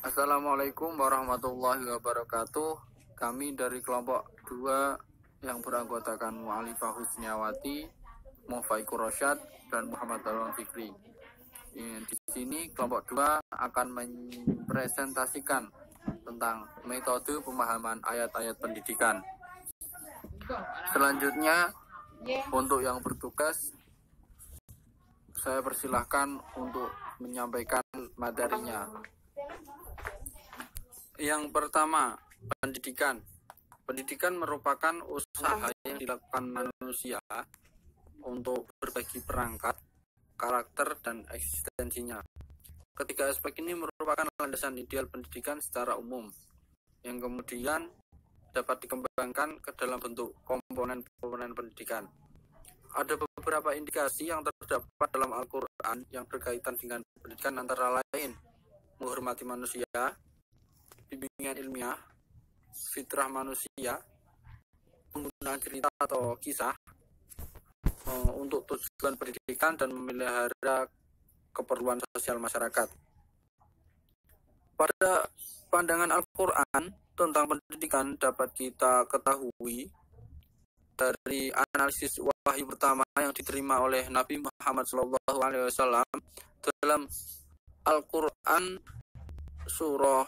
Assalamualaikum warahmatullahi wabarakatuh. Kami dari kelompok 2 yang beranggotakan Mu'alifah Husniawati, Mufaikur Rosyad, dan Muhammad Balwan Fikri. Di sini kelompok 2 akan mempresentasikan tentang metode pemahaman ayat-ayat pendidikan. Selanjutnya, untuk yang bertugas, saya persilahkan untuk menyampaikan materinya. Yang pertama, pendidikan. Pendidikan merupakan usaha yang dilakukan manusia untuk berbagi perangkat, karakter, dan eksistensinya. Ketiga aspek ini merupakan landasan ideal pendidikan secara umum, yang kemudian dapat dikembangkan ke dalam bentuk komponen-komponen pendidikan. Ada beberapa indikasi yang terdapat dalam Al-Quran yang berkaitan dengan pendidikan, antara lain menghormati manusia, bimbingan ilmiah, fitrah manusia, penggunaan cerita atau kisah untuk tujuan pendidikan dan memelihara keperluan sosial masyarakat. Pada pandangan Al-Quran tentang pendidikan dapat kita ketahui dari analisis wahyu pertama yang diterima oleh Nabi Muhammad SAW dalam Al-Quran surah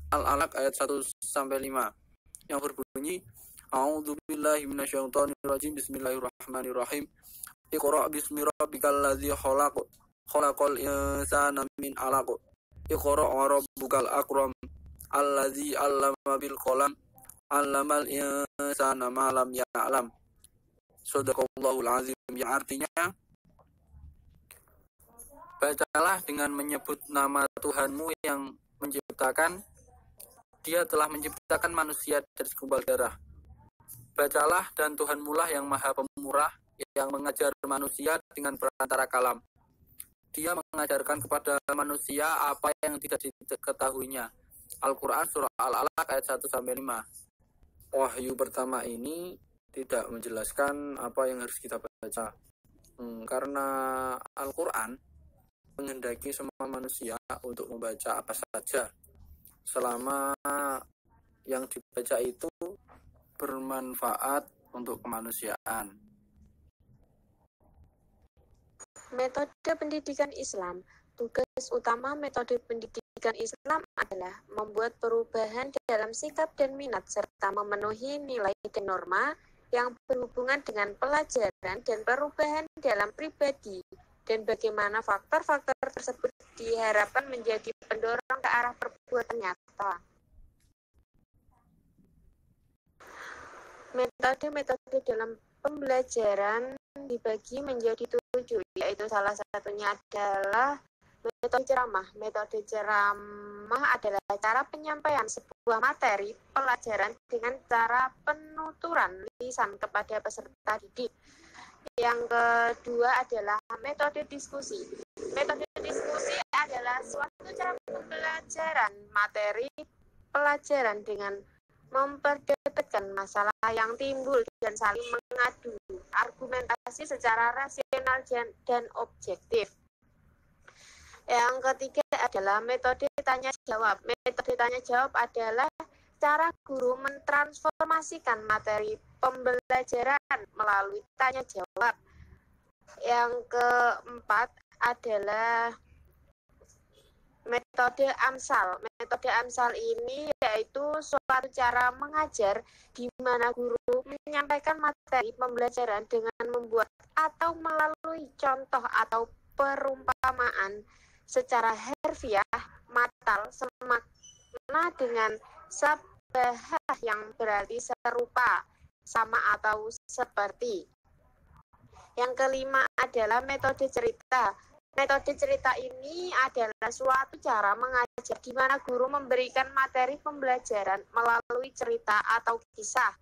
Al-Alaq ayat 1-5 yang berbunyi, A'udzubillahi minasyaitonirrajim, bismillahirrahmanirrahim, Iqra' bismi rabbikal ladzi khalaq, khalaqal insana min 'alaq, Iqra' wa rabbukal akram, alladzi 'allama bil qalam, 'allamal insana ma lam ya'lam. Shadaqallahul azim, yang artinya, bacalah dengan menyebut nama Tuhanmu yang menciptakan. Dia telah menciptakan manusia dari segumpal darah. Bacalah, dan Tuhanmu lah yang maha pemurah, yang mengajar manusia dengan perantara kalam. Dia mengajarkan kepada manusia apa yang tidak diketahuinya. Al-Quran surah Al-Alaq ayat 1-5. Wahyu pertama ini tidak menjelaskan apa yang harus kita baca, karena Al-Quran menghendaki semua manusia untuk membaca apa saja selama yang dibaca itu bermanfaat untuk kemanusiaan. Metode pendidikan Islam. Tugas utama metode pendidikan Islam adalah membuat perubahan dalam sikap dan minat serta memenuhi nilai dan norma yang berhubungan dengan pelajaran dan perubahan dalam pribadi, dan bagaimana faktor-faktor tersebut diharapkan menjadi pendorong ke arah perbuatan nyata. Metode-metode dalam pembelajaran dibagi menjadi 7, yaitu salah satunya adalah metode ceramah. Metode ceramah adalah cara penyampaian sebuah materi pelajaran dengan cara penuturan lisan kepada peserta didik. Yang kedua adalah metode diskusi. Metode diskusi adalah suatu cara pembelajaran materi pelajaran dengan memperdebatkan masalah yang timbul dan saling mengadu argumentasi secara rasional dan objektif. Yang ketiga adalah metode tanya jawab. Metode tanya jawab adalah cara guru mentransformasikan materi pembelajaran melalui tanya jawab. Yang keempat adalah metode Amsal. Metode Amsal ini yaitu suatu cara mengajar di mana guru menyampaikan materi pembelajaran dengan membuat atau melalui contoh atau perumpamaan secara harfiah, matal, semakna dengan sabahah yang berarti serupa, sama atau seperti. Yang kelima adalah metode cerita. Metode cerita ini adalah suatu cara mengajar di mana guru memberikan materi pembelajaran melalui cerita atau kisah.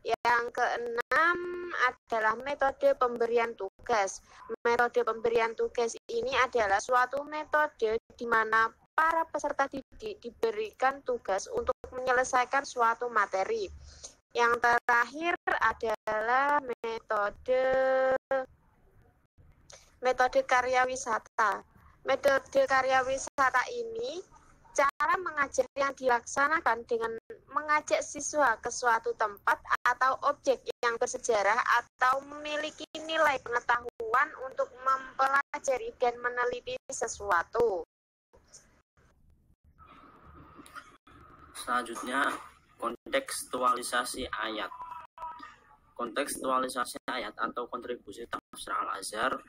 Yang keenam adalah metode pemberian tugas. Metode pemberian tugas ini adalah suatu metode di mana para peserta didik diberikan tugas untuk menyelesaikan suatu materi. Yang terakhir adalah metode karya wisata. Metode karya wisata ini Cara mengajar yang dilaksanakan dengan mengajak siswa ke suatu tempat atau objek yang bersejarah atau memiliki nilai pengetahuan untuk mempelajari dan meneliti sesuatu. Selanjutnya, kontekstualisasi ayat. Kontekstualisasi ayat atau kontribusi tafsir Al-Azhar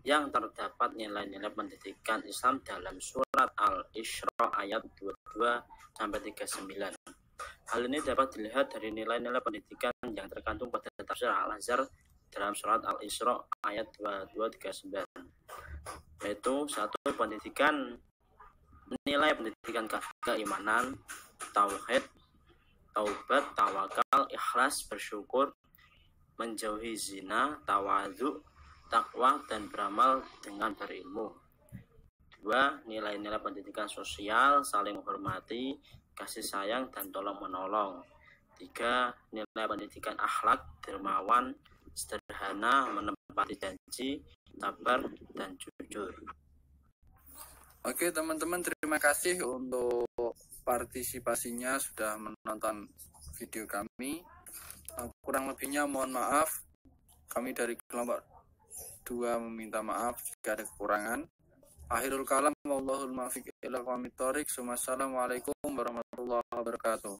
yang terdapat nilai-nilai pendidikan Islam dalam surat Al-Isra ayat 22-39. Hal ini dapat dilihat dari nilai-nilai pendidikan yang terkandung pada tafsir Al-Azhar dalam surat Al-Isra ayat 22-39, yaitu satu, nilai pendidikan keimanan, tauhid, taubat, tawakal, ikhlas, bersyukur, menjauhi zina, tawadhu, takwa, dan beramal dengan berilmu. 2. Nilai-nilai pendidikan sosial, saling menghormati, kasih sayang, dan tolong menolong. 3. Nilai pendidikan akhlak, dermawan, sederhana, menepati janji, sabar, dan jujur. Oke teman-teman, terima kasih untuk partisipasinya sudah menonton video kami. Kurang lebihnya mohon maaf. Kami dari kelompok 2 meminta maaf jika ada kekurangan. Akhirul kalam, wallahul muwaffiq ila aqwamit thoriq. Wassalamualaikum warahmatullahi wabarakatuh.